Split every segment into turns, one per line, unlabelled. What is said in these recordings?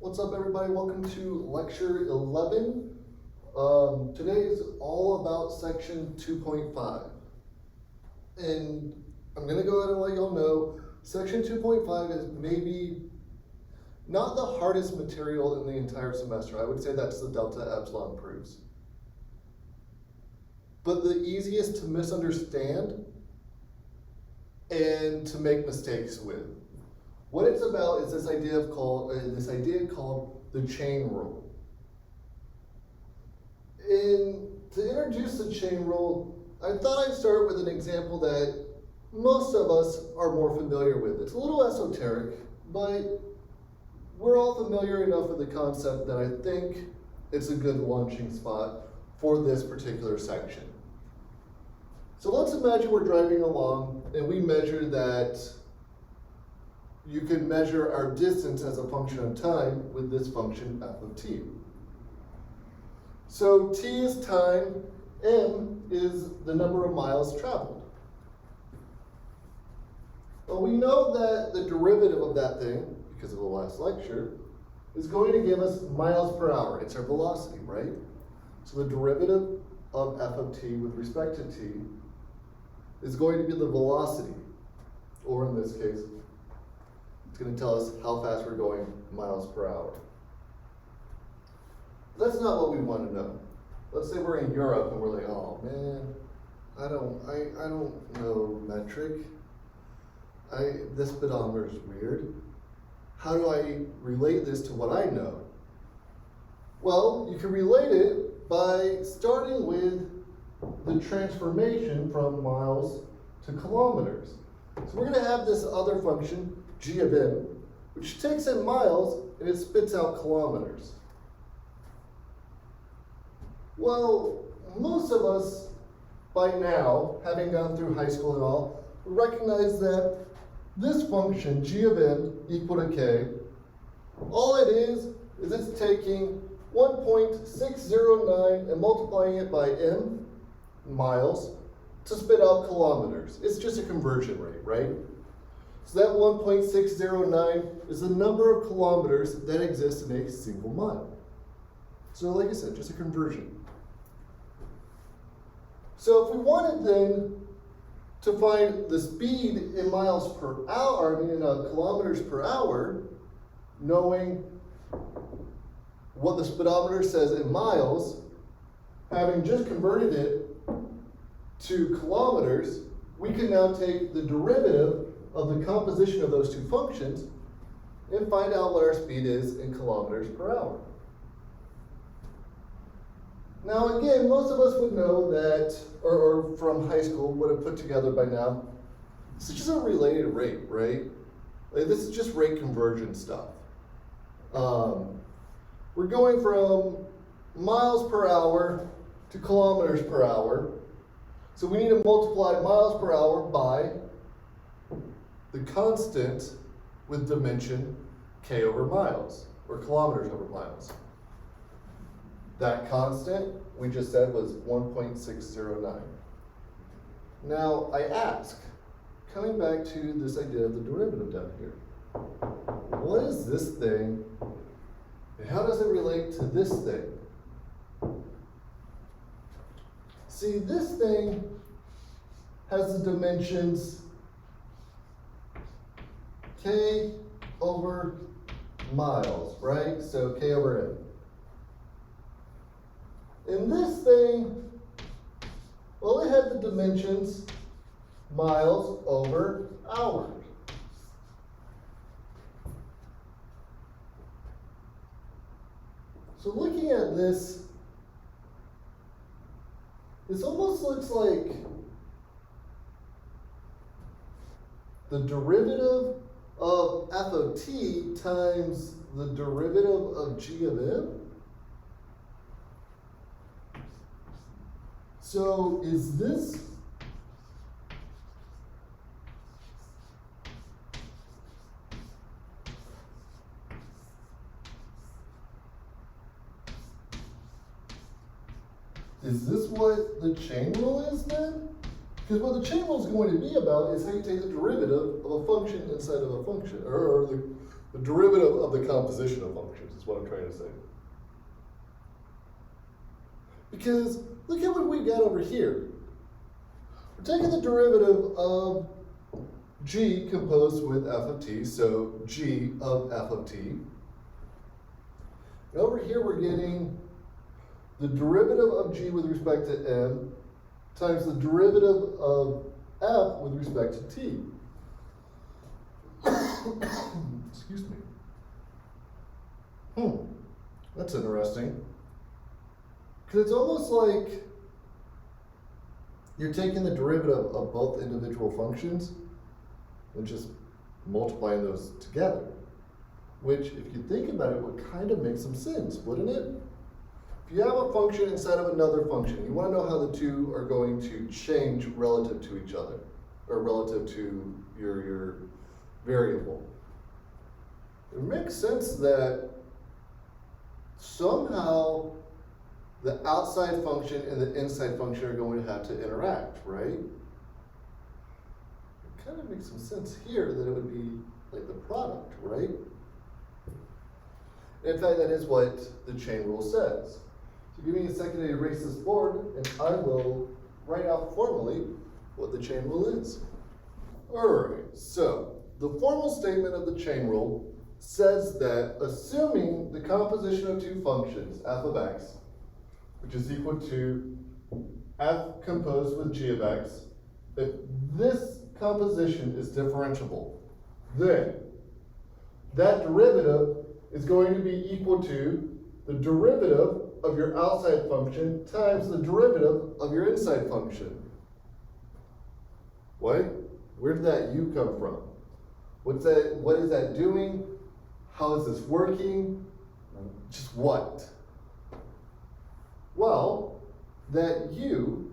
What's up, everybody? Welcome to lecture 11. Today is all about section 2.5. And I'm going to go ahead and let y'all know, section 2.5 is maybe not the hardest material in the entire semester. I would say that's the delta epsilon proofs. But the easiest to misunderstand and to make mistakes with. What it's about is this idea called the chain rule. And to introduce the chain rule, I thought I'd start with an example that most of us are more familiar with. It's a little esoteric, but we're all familiar enough with the concept that I think it's a good launching spot for this particular section. So let's imagine we're driving along and we measure that you can measure our distance as a function of time with this function f of t. So t is time, m is the number of miles traveled. Well, we know that the derivative of that thing, because of the last lecture, is going to give us miles per hour. It's our velocity, right? So the derivative of f of t with respect to t is going to be the velocity, or in this case, it's going to tell us how fast we're going miles per hour. That's not what we want to know. Let's say we're in Europe and we're like, oh man, I don't know metric. This speedometer is weird. How do I relate this to what I know? Well, you can relate it by starting with the transformation from miles to kilometers. So we're going to have this other function, g of n, which takes in miles and it spits out kilometers. Well, most of us by now, having gone through high school and all, recognize that this function, g of n equal to k, all it is it's taking 1.609 and multiplying it by m, miles, to spit out kilometers. It's just a conversion rate, right? So that 1.609 is the number of kilometers that exist in a single mile. So like I said, just a conversion. So if we wanted then to find the speed in miles per hour, kilometers per hour, knowing what the speedometer says in miles, having just converted it to kilometers, we can now take the derivative of the composition of those two functions and find out what our speed is in kilometers per hour. Now again, most of us would know that, or from high school would have put together by now, this is just a related rate, right? Like this is just rate conversion stuff. We're going from miles per hour to kilometers per hour. So we need to multiply miles per hour by the constant with dimension k over miles, or kilometers over miles. That constant, we just said, was 1.609. Now I ask, coming back to this idea of the derivative down here, what is this thing, and how does it relate to this thing? See, this thing has the dimensions k over miles, right? So k over n. And this thing, well, it had the dimensions miles over hours. So looking at this, this almost looks like the derivative of f of t times the derivative of g of m. So is this what the chain rule is then? Because what the chain rule is going to be about is how you take the derivative of a function inside of a function, or The derivative of the composition of functions is what I'm trying to say. Because look at what we got over here. We're taking the derivative of g composed with f of t, so g of f of t. And over here we're getting the derivative of g with respect to m times the derivative of f with respect to t. Excuse me. That's interesting. Because it's almost like you're taking the derivative of both individual functions and just multiplying those together. Which, if you think about it, would kind of make some sense, wouldn't it? If you have a function inside of another function, you want to know how the two are going to change relative to each other, or relative to your variable. It makes sense that somehow the outside function and the inside function are going to have to interact, right? It kind of makes some sense here that it would be like the product, right? In fact, that is what the chain rule says. So give me a second to erase this board, and I will write out formally what the chain rule is. All right, so the formal statement of the chain rule says that assuming the composition of two functions, f of x, which is equal to f composed with g of x, if this composition is differentiable, then that derivative is going to be equal to the derivative of your outside function times the derivative of your inside function. What? Where did that u come from? What's that? What is that doing? How is this working? Just what? Well, that u,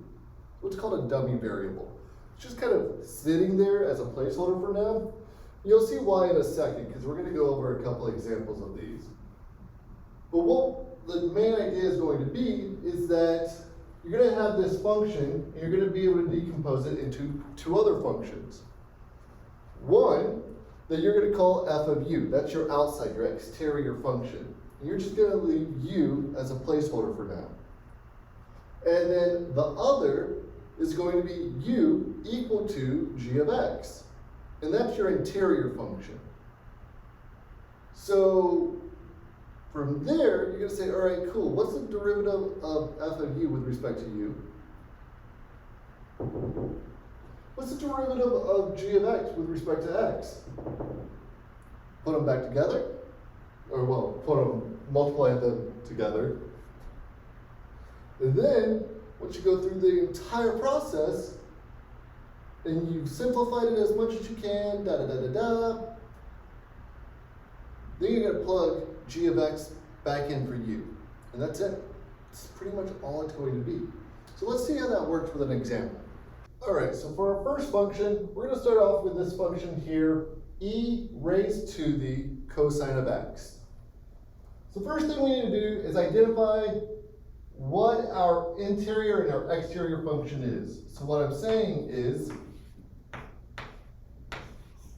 what's called a dummy variable. It's just kind of sitting there as a placeholder for now. You'll see why in a second, because we're going to go over a couple examples of these. But what the main idea is going to be is that you're going to have this function, and you're going to be able to decompose it into two other functions. One that you're going to call f of u. That's your outside, your exterior function. And you're just going to leave u as a placeholder for now. And then the other is going to be u equal to g of x. And that's your interior function. So from there, you're going to say, all right, cool. What's the derivative of f of u with respect to u? What's the derivative of g of x with respect to x? Put them back together, or well, multiply them together. And then, once you go through the entire process, and you've simplified it as much as you can, then you're going to plug g of x back in for u. And that's it. It's pretty much all it's going to be. So let's see how that works with an example. All right, so for our first function, we're going to start off with this function here, e raised to the cosine of x. So the first thing we need to do is identify what our interior and our exterior function is. So what I'm saying is,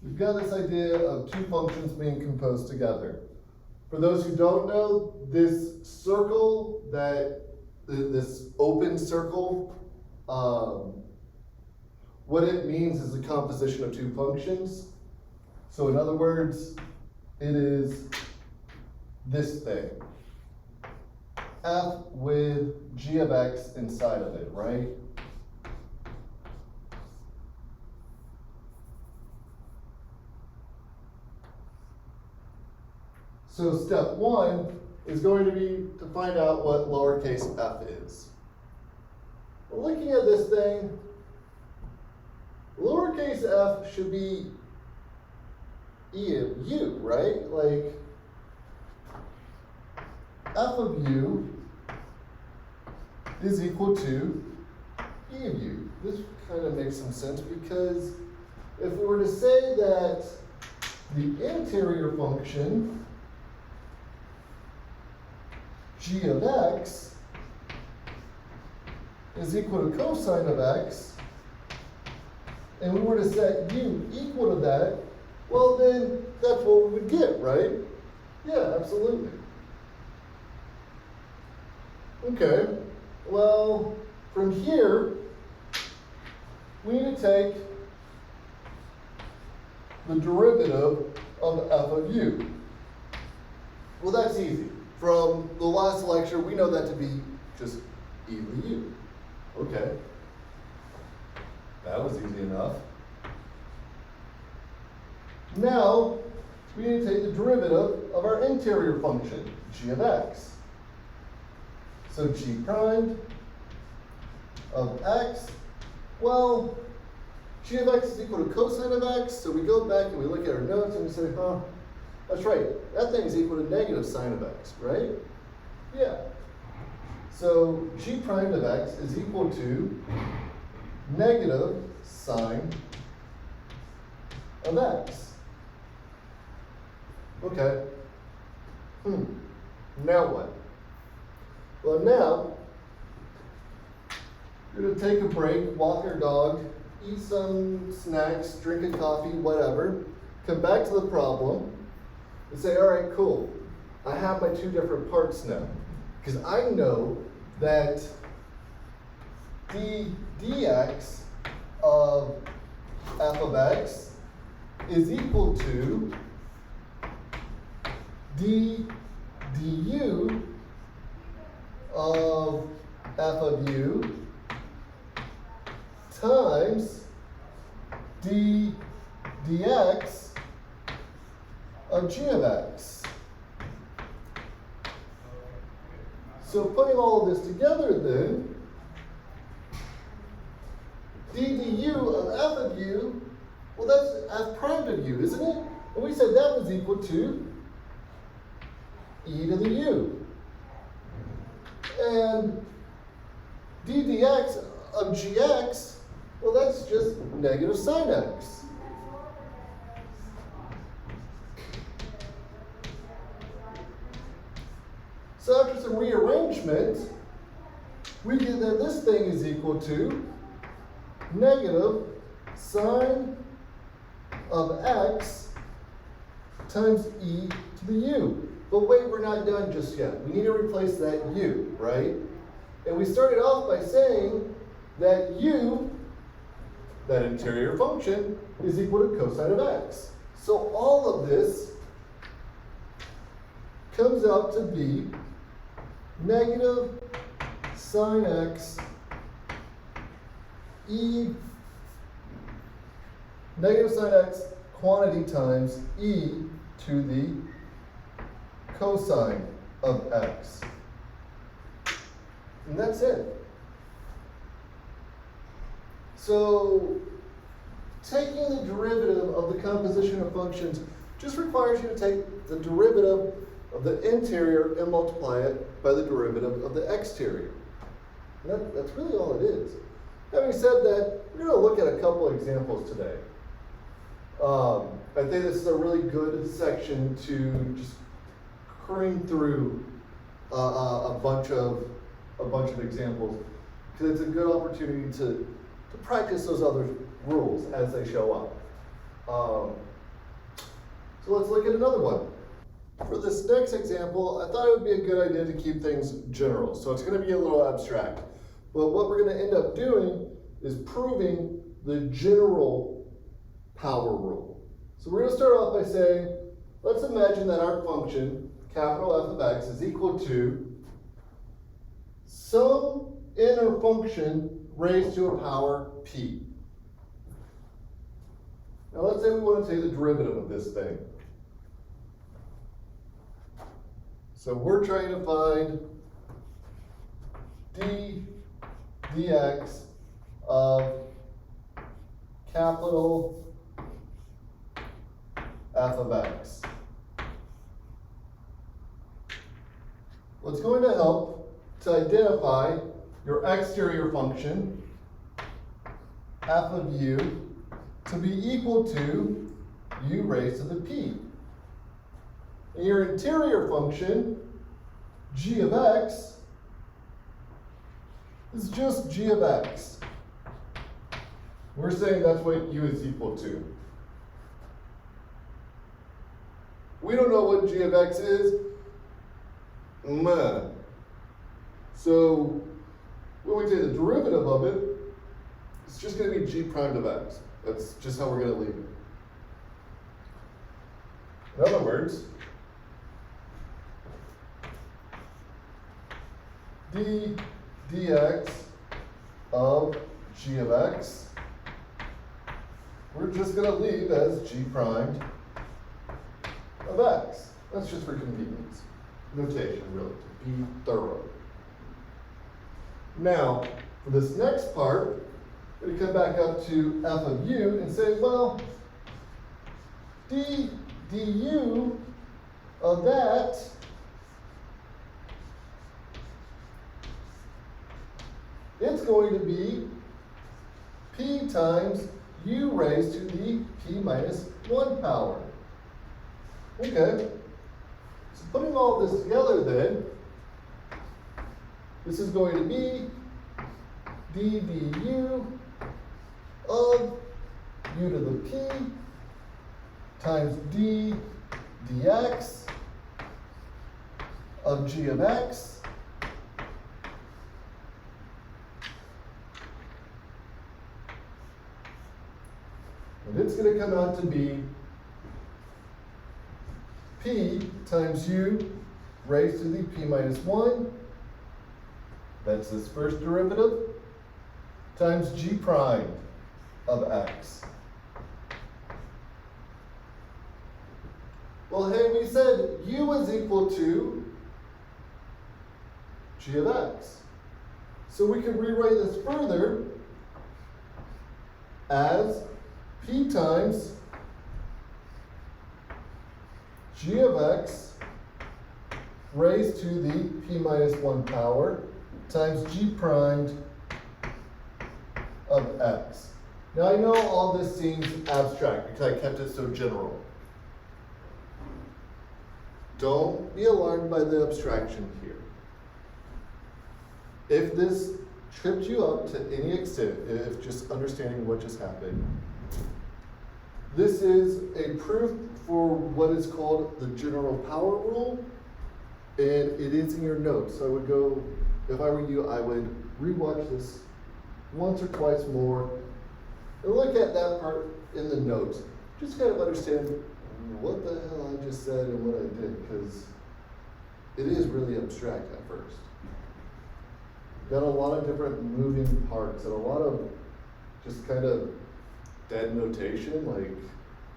we've got this idea of two functions being composed together. For those who don't know, this circle, this open circle, what it means is the composition of two functions. So in other words, it is this thing. F with g of x inside of it, right? So step one is going to be to find out what lowercase f is. Well, looking at this thing, lowercase f should be e of u, right? Like f of u is equal to e of u. This kind of makes some sense because if we were to say that the interior function g of x is equal to cosine of x, and we were to set u equal to that, well then that's what we would get, right? Yeah, absolutely. Okay, well, from here, we need to take the derivative of f of u. Well, that's easy. From the last lecture, we know that to be just e to the u. Okay. That was easy enough. Now, we need to take the derivative of our interior function, g of x. So g prime of x, well, g of x is equal to cosine of x, so we go back and we look at our notes and we say, huh, that's right, that thing is equal to negative sine of x, right? Yeah. So g prime of x is equal to negative sine of x. Okay. Now what? Well, now, you're going to take a break, walk your dog, eat some snacks, drink a coffee, whatever, come back to the problem, and say, all right, cool. I have my two different parts now. Because I know that dx of f of x is equal to du of f of u times dx of g of x. So putting all of this together then, du of f of u, well that's f prime of u, isn't it? And we said that was equal to e to the u. And ddx of gx, well that's just negative sine x. So after some rearrangement, we get that this thing is equal to negative sine of x times e to the u. But wait, we're not done just yet. We need to replace that u, right? And we started off by saying that u, that interior function, is equal to cosine of x. So all of this comes out to be negative sine x negative sine x quantity times e to the cosine of x. And that's it. So taking the derivative of the composition of functions just requires you to take the derivative of the interior and multiply it by the derivative of the exterior. And that's really all it is. Having said that, we're going to look at a couple examples today. I think this is a really good section to just cream through a bunch of examples, because it's a good opportunity to practice those other rules as they show up. So let's look at another one. For this next example, I thought it would be a good idea to keep things general. So it's going to be a little abstract. But what we're going to end up doing is proving the general power rule. So we're going to start off by saying, let's imagine that our function, capital F of x, is equal to some inner function raised to a power p. Now let's say we want to take the derivative of this thing. So we're trying to find dx of capital F of x. Well, it's going to help to identify your exterior function, f of u, to be equal to u raised to the p. And your interior function, g of x, is just g of x. We're saying that's what u is equal to. We don't know what g of x is. Meh. So when we take the derivative of it, it's just going to be g prime of x. That's just how we're going to leave it. In other words, d dx of g of x, we're just going to leave as g primed of x. That's just for convenience. Notation, really, to be thorough. Now, for this next part, we're going to come back up to f of u and say, well, d du of that it's going to be p times u raised to the p minus 1 power. Okay, so putting all this together then, this is going to be d du of u to the p times d dx of g of x and it's going to come out to be p times u raised to the p minus 1, that's this first derivative, times g prime of x. Well, hey, we said u is equal to g of x. So we can rewrite this further as p times g of x raised to the p minus 1 power times g primed of x. Now I know all this seems abstract because I kept it so general. Don't be alarmed by the abstraction here. If this tripped you up to any extent, if just understanding what just happened, this is a proof for what is called the general power rule, and it is in your notes. So I would go, if I were you, I would rewatch this once or twice more and look at that part in the notes. Just kind of understand what the hell I just said and what I did, because it is really abstract at first. Got a lot of different moving parts and a lot of just kind of dead notation, like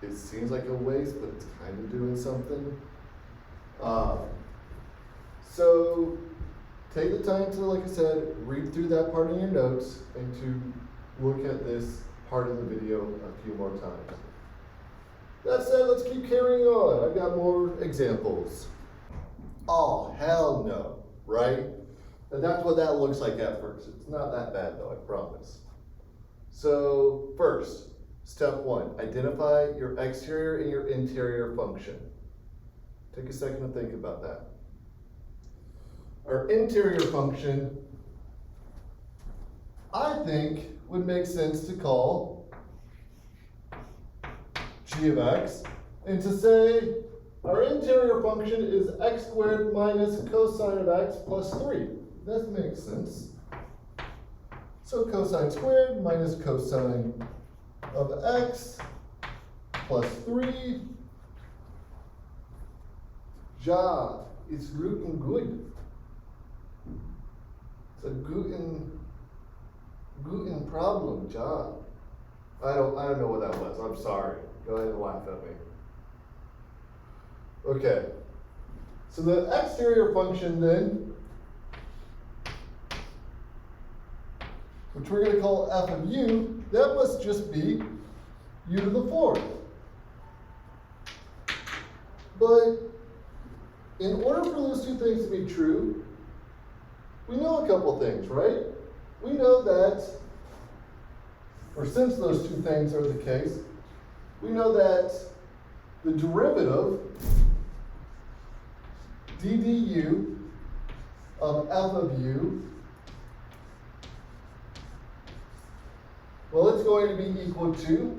it seems like a waste, but it's kind of doing something. So take the time to, like I said, read through that part in your notes and to look at this part of the video a few more times. That said, let's keep carrying on. I've got more examples. Oh, hell no, right? And that's what that looks like at first. It's not that bad though, I promise. So first, step 1, identify your exterior and your interior function. Take a second to think about that. Our interior function, I think, would make sense to call g of x, and to say our interior function is x squared minus cosine of x plus 3. That makes sense. So cosine squared minus cosine of x plus 3. Ja, it's looking good. It's a Guten problem, Ja. I don't know what that was. I'm sorry. Go ahead and laugh at me. Okay. So the exterior function then, which we're going to call f of u, that must just be u to the 4th. But in order for those two things to be true, we know a couple things, right? We know that, or since those two things are the case, we know that the derivative d du of f of u, well, it's going to be equal to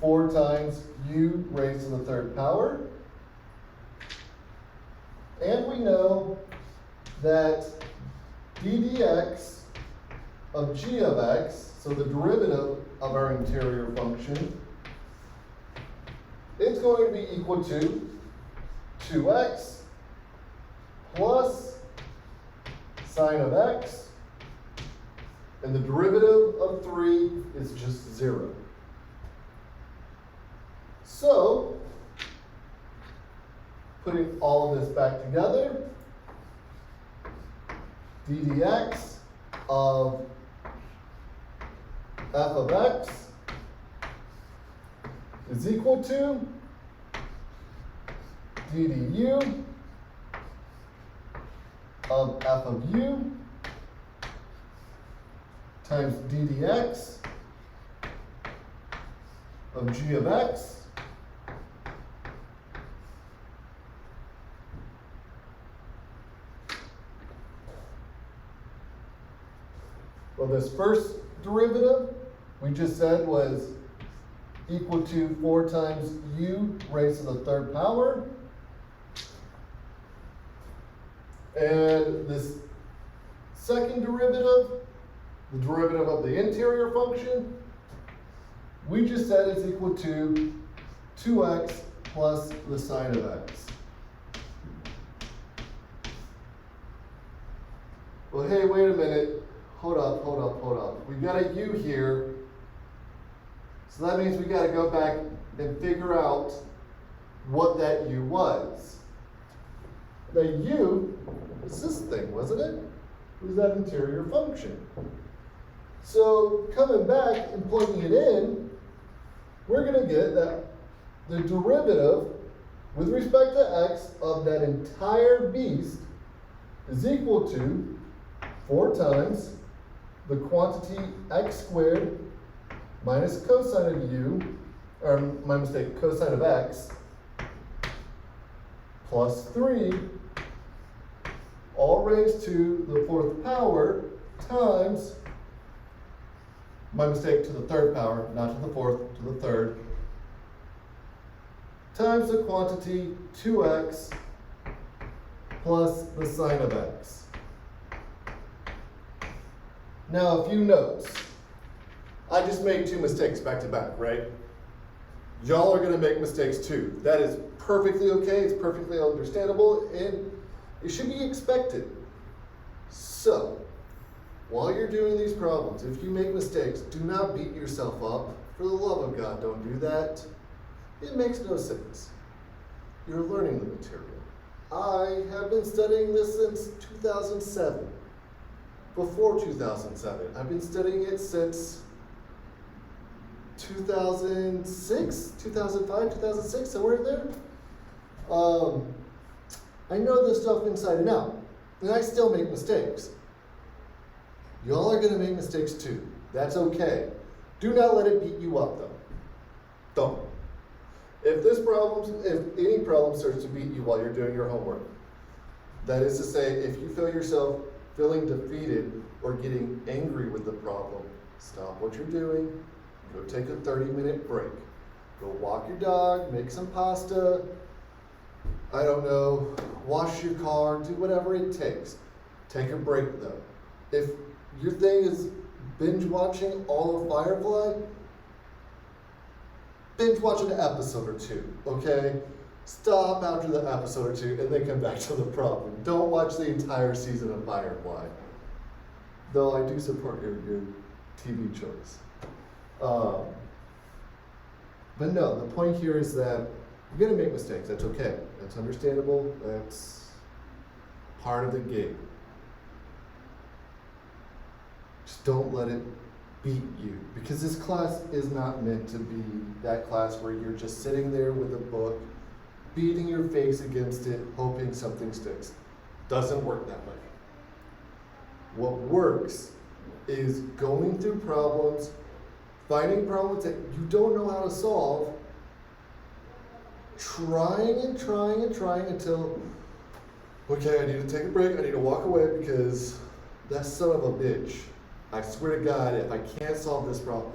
4 times u raised to the 3rd power And we know that d dx of g of x, so the derivative of our interior function, is going to be equal to 2x plus sine of x, and the derivative of 3 is just 0. So, putting all of this back together, d dx of f of x is equal to d du of f of u times d dx of g of x well, this first derivative we just said was equal to 4 times u raised to the third power. And this second derivative, the derivative of the interior function, we just said is equal to 2x plus the sine of x. Well, hey, wait a minute. Hold up. We got a u here. So that means we got to go back and figure out what that u was. The u is this thing, wasn't it? It was that interior function. So coming back and plugging it in, we're going to get that the derivative with respect to x of that entire beast is equal to 4 times the quantity x squared minus cosine of u, or my mistake, cosine of x, plus 3, all raised to the 4th power, times, my mistake, to the 3rd power, not to the 4th, to the 3rd, times the quantity 2x plus the sine of x. Now, a few notes. I just made 2 mistakes back to back, right? Y'all are going to make mistakes too. That is perfectly okay. It's perfectly understandable, and it should be expected. So, while you're doing these problems, if you make mistakes, do not beat yourself up. For the love of God, don't do that. It makes no sense. You're learning the material. I have been studying this since 2007. Before 2007. I've been studying it since 2006, 2005, 2006, somewhere in there. I know this stuff inside and out, and I still make mistakes. Y'all are going to make mistakes too. That's okay. Do not let it beat you up, though. Don't. If any problem starts to beat you while you're doing your homework, that is to say, if you feel yourself feeling defeated or getting angry with the problem, stop what you're doing, go take a 30-minute break. Go walk your dog, make some pasta, I don't know, wash your car, do whatever it takes. Take a break though. If your thing is binge watching all of Firefly, binge watch an episode or 2, okay? Stop after the episode or 2 and then come back to the problem. Don't watch the entire season of Firefly. Though I do support your TV choice. But no, the point here is that you're going to make mistakes. That's okay. That's understandable. That's part of the game. Just don't let it beat you. Because this class is not meant to be that class where you're just sitting there with a book, beating your face against it, hoping something sticks. Doesn't work that way. What works is going through problems, finding problems that you don't know how to solve, trying until, okay, I need to take a break, I need to walk away because that son of a bitch, I swear to God, if I can't solve this problem,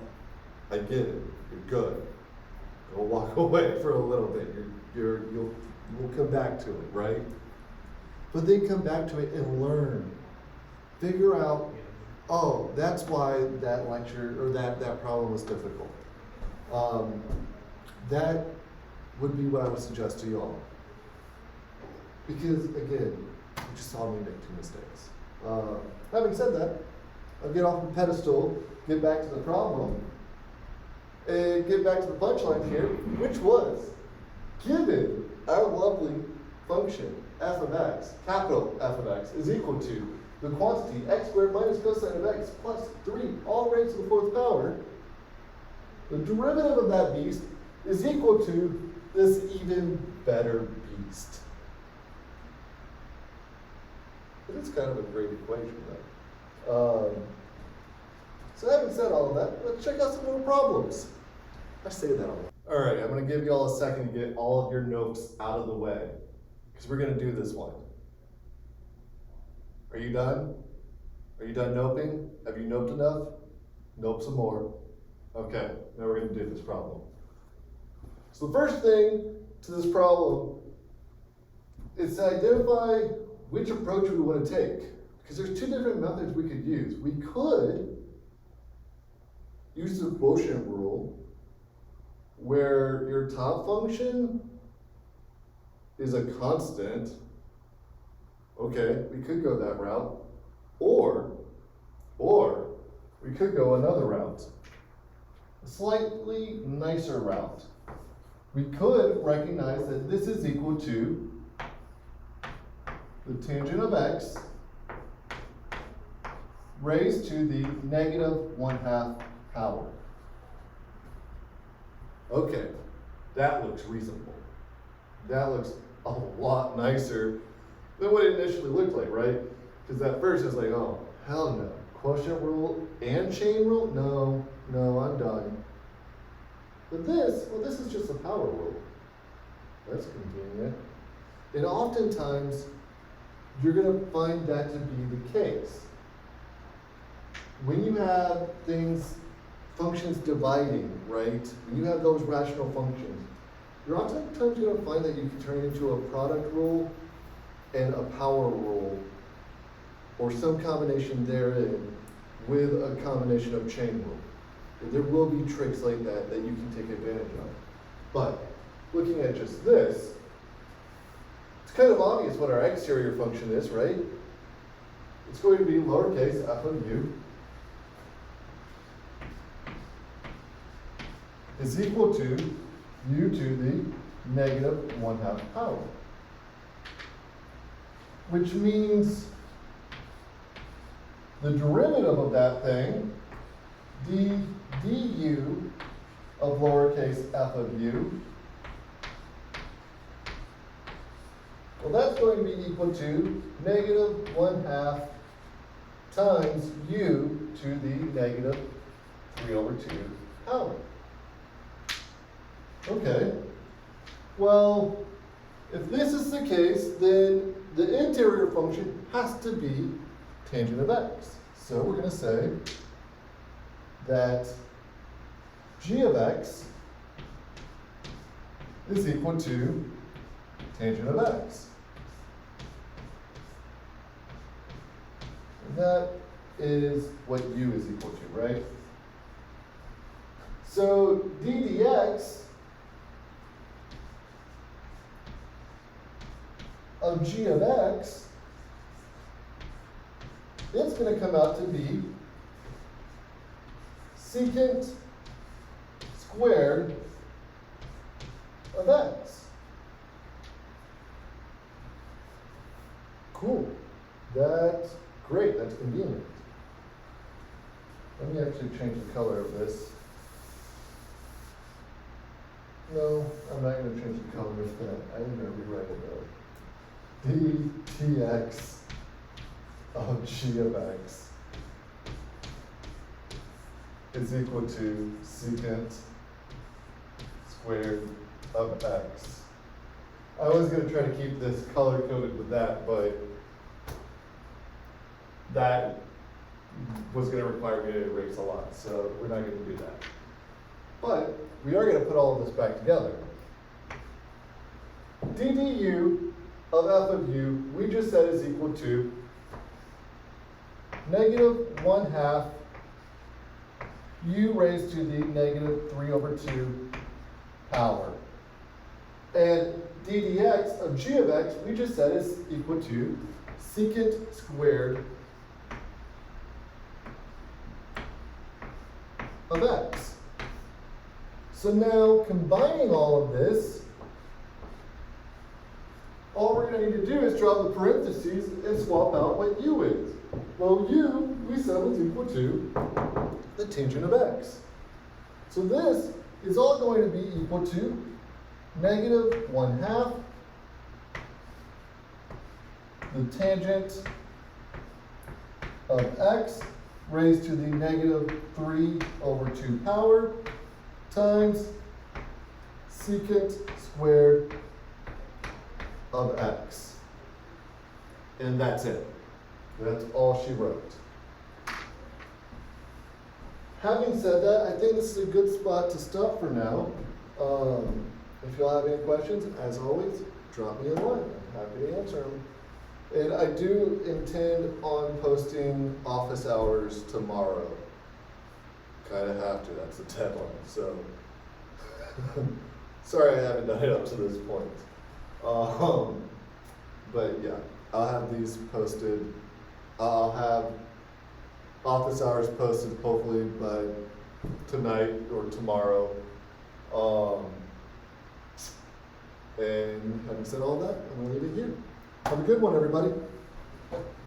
I get it, you're good. Go walk away for a little bit, you'll come back to it, right? but then come back to it and learn. Figure out, oh, that's why that lecture or that problem was difficult. That would be what I would suggest to y'all. Because again, you just saw me make 2 mistakes. Having said that, I'll get off the pedestal, get back to the problem, and get back to the punchline here, which was, given our lovely function, f of x, capital F of x, is equal to the quantity x squared minus cosine of x plus 3, all raised to the 4th power, the derivative of that beast is equal to this even better beast. It is kind of a great equation, though. So having said all of that, let's check out some more problems. I say that all. All right, I'm going to give you all a second to get all of your notes out of the way, because we're going to do this one. Are you done? Are you done noping? Have you noped enough? Nope some more. Okay, now we're going to do this problem. So the first thing to this problem is to identify which approach we want to take. Because there's 2 different methods we could use. We could use the quotient rule, where your top function is a constant. Okay, we could go that route. Or we could go another route. A slightly nicer route. We could recognize that this is equal to the tangent of x raised to the negative 1/2 power. Okay, that looks reasonable. That looks a lot nicer than what it initially looked like, right? Because at first it's like, oh, hell no. Quotient rule and chain rule? No, I'm done. But this, well, this is just a power rule. That's convenient. And oftentimes, you're going to find that to be the case. When you have functions dividing, right? When you have those rational functions, you're oftentimes going to find that you can turn it into a product rule and a power rule, or some combination therein with a combination of chain rule. And there will be tricks like that that you can take advantage of. But looking at just this, it's kind of obvious what our exterior function is, right? It's going to be lowercase f of u is equal to u to the negative 1/2 power. Which means the derivative of that thing, du of lowercase f of u, well, that's going to be equal to negative 1/2 times u to the negative 3/2 power. Okay, well, if this is the case, then the interior function has to be tangent of x. So we're going to say that g of x is equal to tangent of x. And that is what u is equal to, right? So d dx of g of x, it's going to come out to be secant squared of x. Cool. That's great. That's convenient. Let me actually change the color of this. No, I'm not going to change the color of that. I'm going to rewrite it though. dx of g of x is equal to secant squared of x. I was going to try to keep this color coded with that, but that was going to require me to erase a lot, so we're not going to do that. But we are going to put all of this back together. d du of f of u, we just said is equal to -1/2 u raised to the -3/2 power. And d dx of g of x, we just said is equal to secant squared of x. So now, combining all of this, all we're going to need to do is drop the parentheses and swap out what u is. Well, u, we said was equal to the tangent of x. So this is all going to be equal to -1/2 the tangent of x raised to the -3/2 power times secant squared of x. And that's it. That's all she wrote. Having said that, I think this is a good spot to stop for now. If y'all have any questions, as always, drop me a line. I'm happy to answer them. And I do intend on posting office hours tomorrow. Kind of have to, that's the deadline, so. Sorry I haven't done it up to this point. But yeah, I'll have these posted. I'll have office hours posted hopefully by tonight or tomorrow. And having said all that, I'm gonna leave it here. Have a good one, everybody.